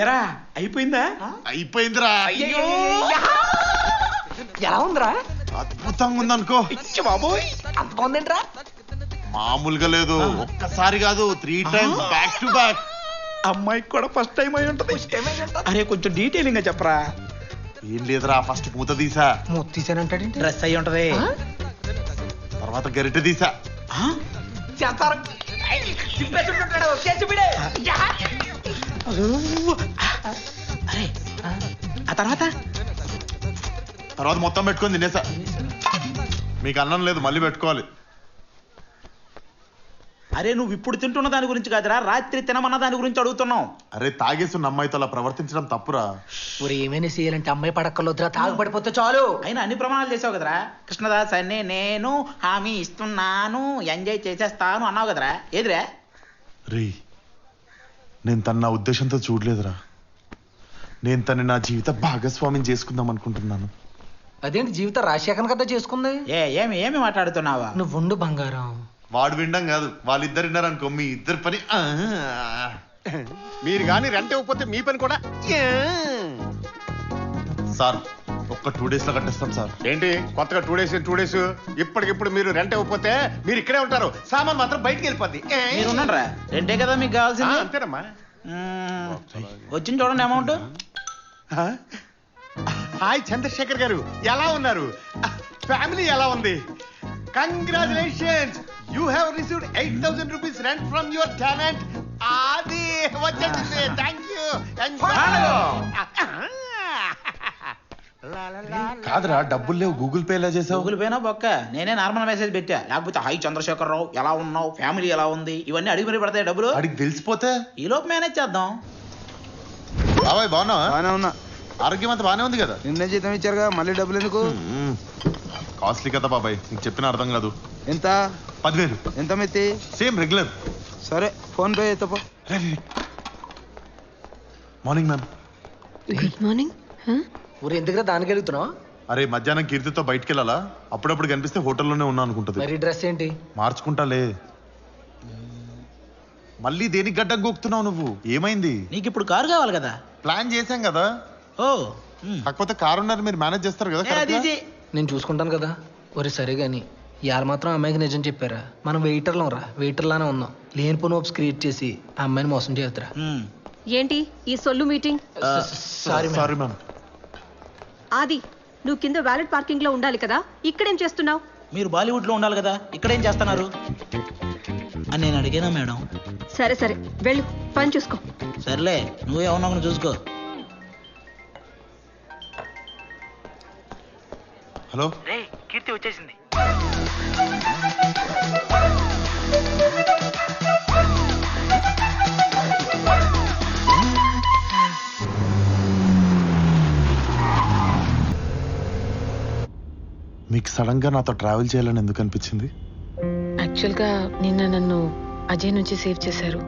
ఏరా అయిపోయిందా? అయిపోయిందిరా. ఎలా ఉందిరా? అద్భుతంగా ఉందనుకో. బాబోయ్ అంత బాగుందేంట్రా? మామూలుగా లేదు, ఒక్కసారి కాదు 3 times బ్యాక్ టు బ్యాక్. అమ్మాయికి కూడా ఫస్ట్ టైం అయి ఉంటది. అరే కొంచెం డీటెయిలింగ్ గా చెప్పరా. ఏం లేదురా, ఫస్ట్ పూత తీసా, తీసానంటాడేంటి? డ్రెస్ అయి ఉంటది. తర్వాత గరిటె తీసా. అరే ఆ తర్వాత తర్వాత మొత్తం పెట్టుకొని తినేసా. మీకు అన్నం లేదు, మళ్ళీ పెట్టుకోవాలి. అరే నువ్వు ఇప్పుడు తింటున్న దాని గురించి కాదురా, రాత్రి తినమన్న దాని గురించి అడుగుతున్నావు. అరే తాగేస్తున్న అమ్మాయితో అలా ప్రవర్తించడం తప్పురా. ఊరు ఏమైనా చేయాలంటే అమ్మాయి పడక్కర్లొద్దురా, తాగు పడిపోతే చాలు. అయినా అన్ని ప్రమాణాలు చేసావు కదరా. కృష్ణదాస్ అని నేను హామీ ఇస్తున్నాను, ఎంజాయ్ చేసేస్తాను అన్నావు కదరా. ఏదిరా? రే నేను తన నా ఉద్దేశంతో చూడలేదురా. నేను తన నా జీవిత భాగస్వామిని చేసుకుందాం అనుకుంటున్నాను. అదేంటి జీవితం రాజశేఖర్ కదా చేసుకుంది? ఏమి ఏమి మాట్లాడుతున్నావా? నువ్వు ఉండు బంగారం. వాడు వినడం కాదు, వాళ్ళిద్దరు విన్నారనుకో మీ ఇద్దరు పని. మీరు కానీ రెంట్ ఇవ్వకపోతే మీ పని కూడా. సార్ ఒక్క 2 days లో కట్టేస్తాం సార్. ఏంటి కొత్తగా 2 days ఇప్పటికిప్పుడు మీరు రెంట్ ఇవ్వకపోతే మీరు ఇక్కడే ఉంటారు, సామాన్ మాత్రం బయటికి వెళ్ళిపోద్ది. మీరు ఉన్నారా? రెండే కదా మీకు కావాల్సింది. అంతేనమ్మా. వచ్చింది చూడండి అమౌంట్. హాయ్ చంద్రశేఖర్ గారు, ఎలా ఉన్నారు? ఫ్యామిలీ ఎలా ఉంది? Congratulations, you have received 8,000 rupees rent from your tenant. అది వచ్చేసింది. Thank you. కాదురా, డబ్బులు లేవు, గూగుల్ పే ఎలా చేసావు? గూగుల్ పేనా బొక్క, నేనే నార్మల్ మెసేజ్ పెట్టా. లేకపోతే హై చంద్రశేఖర్ రావు ఎలా ఉన్నావు, ఫ్యామిలీ ఎలా ఉంది, ఇవన్నీ అడిగి మరి పడతాయి డబ్బులు. అడిగి తెలిసిపోతే ఈ లోపు మేనేజ్ చేద్దాం. బాబాయ్ బాగున్నావా? బానే ఉన్నా. ఆరోగ్యం అంతా బానే ఉంది కదా? నిన్నే జీతం ఇచ్చారుగా, మళ్ళీ డబ్బులు ఎందుకు? కాస్ట్లీ కదా బాబాయ్, నీకు చెప్పిన అర్థం కాదు. ఎంత? 10,000. ఎంత మెత్తి? Same regular. సరే ఫోన్ పే ఎత్తపో. Morning ma'am. Good morning. ఊరు ఎందుకురా దానికి వెళ్తున్నావు? అరే మధ్యాహ్నం కీర్తితో బయటికి వెళ్ళాలా, అప్పుడప్పుడు కనిపిస్తే హోటల్లోనే ఉన్నా అనుకుంటది. మరి డ్రెస్ ఏంటి? మార్చుకుంటాలే. మళ్ళీ దేనికి గడ్డం గోకుతున్నావు నువ్వు? ఏమైంది? నీకు ఇప్పుడు కారు కావాలి కదా. ప్లాన్ చేశాం కదా. ఓ కాకపోతే కారు ఉన్నారు, మీరు మేనేజ్ చేస్తారు కదా correct గా? నేను చూసుకుంటాను కదా. ఒరే సరే గాని ఇవాళ మాత్రం అమ్మాయికి నిజం చెప్పారా? మనం వెయిటర్లం రా, వెయిటర్లానే ఉన్నాం. లేనిపోని హోప్స్ క్రియేట్ చేసి ఆ అమ్మాయిని మోసం చేస్తారా? ఏంటి ఈ సొల్లు మీటింగ్? Sorry ma'am. ఆది, నువ్వు కింద వ్యాలెట్ పార్కింగ్ లో ఉండాలి కదా, ఇక్కడేం చేస్తున్నావు? మీరు బాలీవుడ్ లో ఉండాలి కదా, ఇక్కడేం చేస్తున్నారు అని నేను అడిగానా మేడం? సరే సరే వెళ్ళు, పని చూసుకో. సర్లే, నువ్వే ఉన్నావు చూసుకో. హలో. కీర్తి వచ్చేసింది. మీకు సడన్ గా నాతో ట్రావెల్ చేయాలని ఎందుకు అనిపించింది? యాక్చువల్గా నిన్న నన్ను అజయ్ నుంచి సేవ్ చేశారు.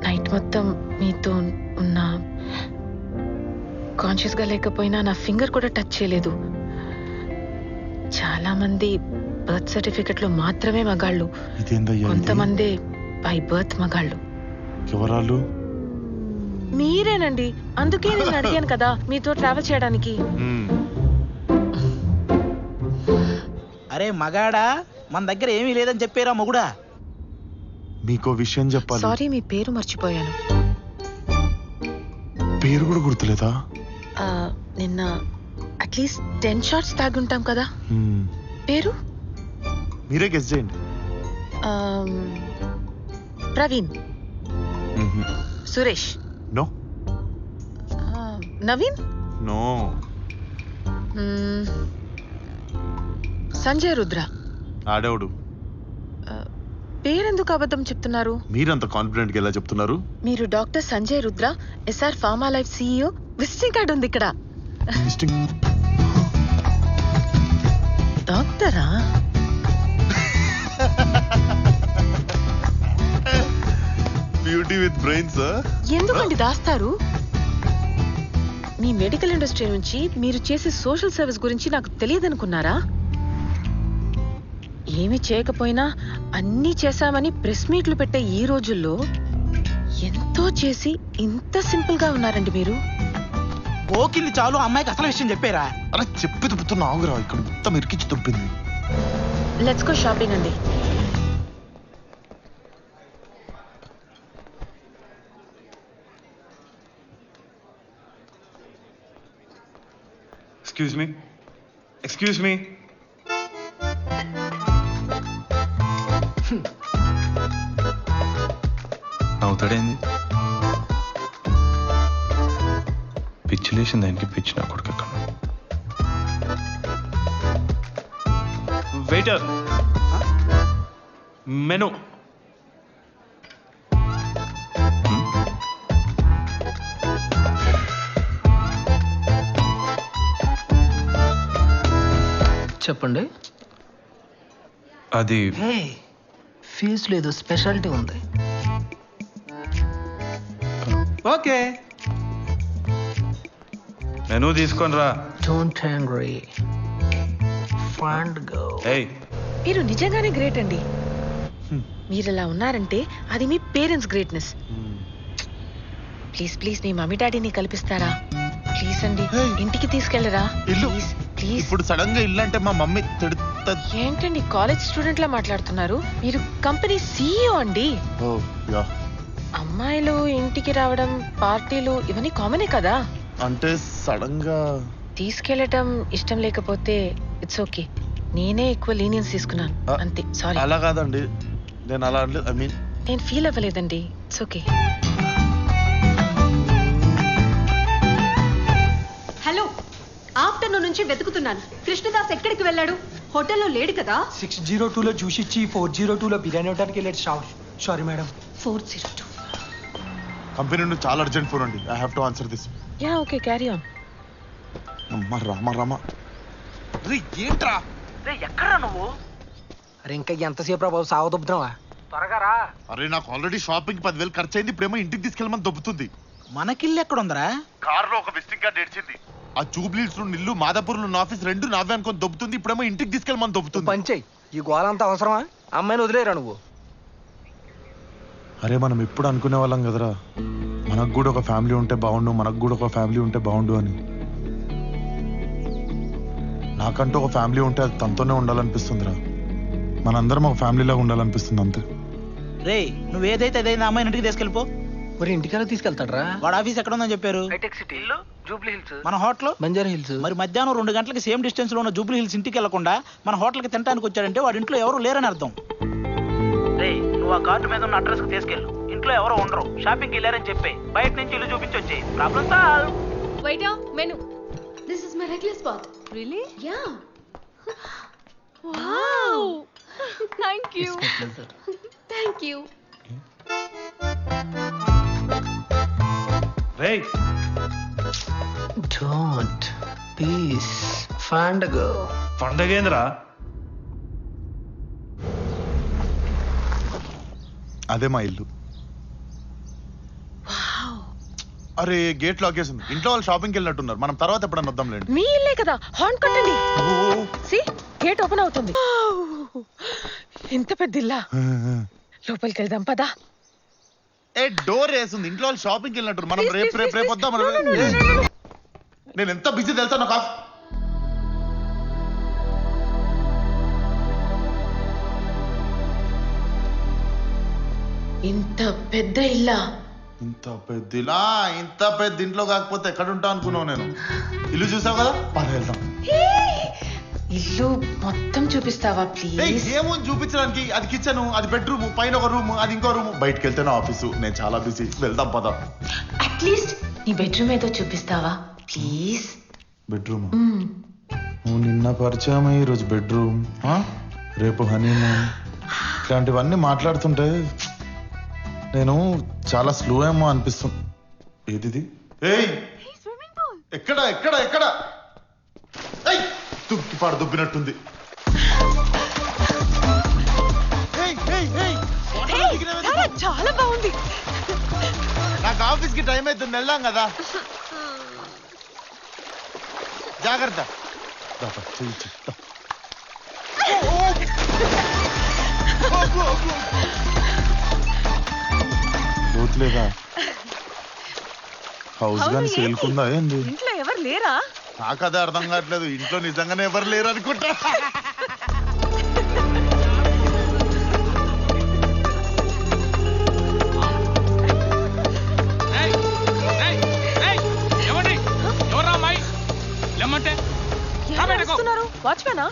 నైట్ మొత్తం మీతో ఉన్నా, కాన్షియస్గా లేకపోయినా నా ఫింగర్ కూడా టచ్ చేయలేదు. చాలా మంది బర్త్ సర్టిఫికెట్లో మాత్రమే మగాళ్ళు, ఇదేందయ్యా? కొంతమంది బై బర్త్ మగాళ్ళు. ఎవరాళ్ళు? మీరేనండి, అందుకే నేను అడిగాను కదా మీతో ట్రావెల్ చేయడానికి. అరే మగాడా, మన దగ్గర ఏమీ లేదని చెప్పారా మొగుడా? మీకో విషయం చెప్పాలి. సారీ, మీ పేరు మర్చిపోయాను. పేరు కూడా గుర్తులేదా? నిన్న అట్లీస్ట్ 10 shots తాగుంటాం కదా. పేరు మీరే గెస్ చేయండి. ప్రవీణ్, సురేష్, నో. నవీన్, నో. సంజయ్ రుద్ర. ఆడేవుడు. పేరెందుకు అబద్ధం చెప్తున్నారు? మీరంత కాన్ఫిడెంట్ గా ఎలా చెప్తున్నారు? మీరు doctor Sanjay Rudra, SR pharma life CEO. Visiting card ఉంది ఇక్కడ. డాక్టరా? Beauty with brains. ఎందుకండి దాస్తారు? మీ మెడికల్ ఇండస్ట్రీ నుంచి మీరు చేసే సోషల్ సర్వీస్ గురించి నాకు తెలియదనుకున్నారా? ఏమి చేయకపోయినా అన్నీ చేశామని ప్రెస్ మీట్లు పెట్టే ఈ రోజుల్లో ఎంతో చేసి ఇంత సింపుల్ గా ఉన్నారండి మీరు. పోకింది చాలు, అమ్మాయికి అసలు విషయం చెప్పారా? అరే చెప్పి తుప్పుతున్నా ఆగురా, ఇక్కడ మొత్తం ఇరికిచ్చి తుప్పింది. లెట్స్ గో షాపింగ్ అండి. Excuse me. నవ్వుతాడేంది? పిచ్చి లేచిన దానికి పిచ్చి నా కొడుకు ఎక్కడ. Waiter, menu. చెప్పండి. అది హే, ఫీజు లేదు, స్పెషాలిటీ ఉంది. ఓకే, మెను తీసుకొని రా. Don't angry, fund go. ఏయ్, మీరు నిజంగానే గ్రేట్ అండి. మీరు ఇలా ఉన్నారంటే అది మీ పేరెంట్స్ గ్రేట్నెస్. ప్లీజ్ ప్లీజ్ మీ మమ్మీ డాడీని కల్పిస్తారా? ప్లీజ్ అండి, Hey. ఇంటికి తీసుకెళ్ళరా? ఇల్లు. Please please. ఇప్పుడు సడన్ గా ఇల్లు అంటే మా మమ్మీ తిడుతుంది. ఏంటండి కాలేజ్ స్టూడెంట్ లా మాట్లాడుతున్నారు? మీరు కంపెనీ సీఈఓ అండి. ఓ యా, అమ్మాయిలు ఇంటికి రావడం, పార్టీలు ఇవన్నీ కామనే కదా. అంటే సడన్ గా తీసుకెళ్ళటం ఇష్టం లేకపోతే ఇట్స్ ఓకే. నేనే ఎక్కువ లీనియన్స్ తీసుకున్నాను అంతే. సారీ. అలా కాదండి, నేను అలా అనలేదు. ఐ మీన్ నేను ఫీల్ అవ్వలేదండి. It's okay. హలో, ఆఫ్టర్నూన్ నుంచి వెతుకుతున్నాను. కృష్ణదాస్ ఎక్కడికి వెళ్ళాడు? హోటల్లో లేడు కదా? 602లో జ్యూస్ ఇచ్చి 402లో బిర్యానీ అవడానికి వెళ్ళాడు. Sorry madam. 402. కంపెనీ నుండి చాలా అర్జెంట్ ఫోన్ అండి. I have to answer this. Yeah okay, carry on. అమ్మ రామ రామ. రే ఏంట్రా? రే ఎక్కడా నువ్వు? అరే ఇంకా ఎంతసేపు రా బాబు, సాగు దొబ్బుతున్నావా? త్వరగా రా. అరే నాకు ఆల్రెడీ షాపింగ్ 10,000 ఖర్చు అయింది. ఇప్పుడేమో ఇంటికి తీసుకెళ్ళమని దొబ్బుతుంది. మనకిల్లు ఎక్కడుందరా? కార్ లో ఒక విజిటింగ్ కార్డ్ ఏడ్చింది. ఆ జూబ్లీస్ నుండి ఇల్లు, మాదాపూర్ నుండి ఆఫీస్ రెండు నావే అనుకొని దొబ్బుతుంది. ఇప్పుడేమో ఇంటికి తీసుకెళ్ళమని దొబ్బుతుంది. పంచేయి, ఈ గోలంతా అవసరమా? అమ్మాయిని వదిలేరా నువ్వు? అరే మనం ఎప్పుడు అనుకునే వాళ్ళం కదరా, మనకు కూడా ఒక ఫ్యామిలీ ఉంటే బాగుండు, మనకు కూడా ఒక ఫ్యామిలీ ఉంటే బాగుండు అని. నాకంటూ ఒక ఫ్యామిలీ ఉంటే అది తనతోనే ఉండాలనిపిస్తుందిరా. మనందరం ఒక ఫ్యామిలీలాగా ఉండాలనిపిస్తుంది అంతే. రే నువ్వు ఏదైతే అదైంది, అమ్మాయిని ఇంటికి తీసుకెళ్ళిపో. మరి ఇంటికెలా తీసుకెళ్తాడ్రా? వాడు ఆఫీస్ ఎక్కడ ఉందని చెప్పారు? హైటెక్ సిటీ, ఇల్లు జూబ్లీ హిల్స్, మన హోటల్ బంజారా హిల్స్. మరి మధ్యాహ్నం 2 గంటలకి సేమ్ డిస్టెన్స్ లో ఉన్న జూబ్లీ హిల్స్ ఇంటికి వెళ్లకుండా మన హోటల్కి తినడానికి వచ్చాడంటే వాడి ఇంట్లో ఎవరు లేరని అర్థం. రే నువ్వు ఆ కార్డు మీద ఉన్న అడ్రస్ కి తీసుకెళ్ళు. ఇంట్లో ఎవరో ఉండరు, షాపింగ్ కి వెళ్ళారని చెప్పి బయట నుంచి ఇల్లు చూపించి వచ్చే problem solve. Waiter, menu. This is my necklace pot. Really? Yeah. Wow. Thank you. Thank you. రేయ్, డోంట్ ప్లీజ్, ఫండ్ గో. పండగేంద్రా? అదే మా ఇల్లు. అరే గేట్ లాక్ చేసింది. ఇంట్లో వాళ్ళు షాపింగ్కి వెళ్ళినట్టున్నారు. మనం తర్వాత ఎప్పుడన్నా వద్దాంలేండి. మీ ఇల్లే కదా, హార్న్ కొట్టండి. సి గేట్ ఓపెన్ అవుతుంది. ఇంత పెద్ద ఇల్లా? లోపలికి వెళ్దాం పదా. ఏ డోర్ వేసింది. ఇంట్లో వాళ్ళు షాపింగ్కి వెళ్ళినట్టు. మనం రేపు రేపు రేపు వద్దాం. నేను ఎంత బిజీ తెలుసా నాకు. ఇంత పెద్ద ఇల్లా? ఇంత పెద్ద ఇంట్లో కాకపోతే ఎక్కడ ఉంటా అనుకున్నావు నేను. ఇల్లు చూసావు కదా, పద వెళ్దాం. ఇల్లు మొత్తం చూపిస్తావా ప్లీజ్? ఏమో చూపించడానికి. అది కిచెన్, అది బెడ్రూమ్, పైన ఒక రూమ్, అది ఇంకో రూమ్. బయటకు వెళ్తే నా ఆఫీసు. నేను చాలా బిజీ. వెళ్దాం పద. అట్లీస్ట్ నీ బెడ్రూమ్ ఏదో చూపిస్తావా ప్లీజ్? బెడ్రూమ్ నువ్వు నిన్న పరిచయం, ఈరోజు బెడ్రూమ్, రేపు హనీమూన్, ఇట్లాంటివన్నీ మాట్లాడుతుంటే నేను చాలా స్లో ఏమో అనిపిస్తుంది. ఏది? ఏయ్ ఎక్కడ ఎక్కడ ఎక్కడ? తుక్కిపాడు దుబ్బినట్టుంది. చాలా బాగుంది. నాకు ఆఫీస్ కి టైం అవుతుంది, వెళ్దాం కదా. జాగ్రత్త. గుర్తులేదా? హౌస్ గాని సేల్కుందా ఏంది? ఇంట్లో ఎవరు లేరా? నాకు అదే అర్థం కావట్లేదు. ఇంట్లో నిజంగానే ఎవరు లేరు అనుకుంటా.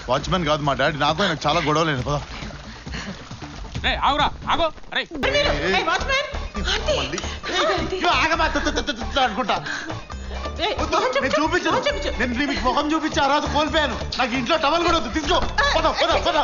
వాచ్మెన్ కాదు మా డాడీ. నాకు ఆయనకు చాలా గొడవలేదు. పద అనుకుంటా. చూపించు. నేను మీకు ముఖం చూపించి ఆ రోజు కోల్పోయాను. నాకు ఇంట్లో టవల్ కూడా వద్దు. తీసుకో. పద పద పద.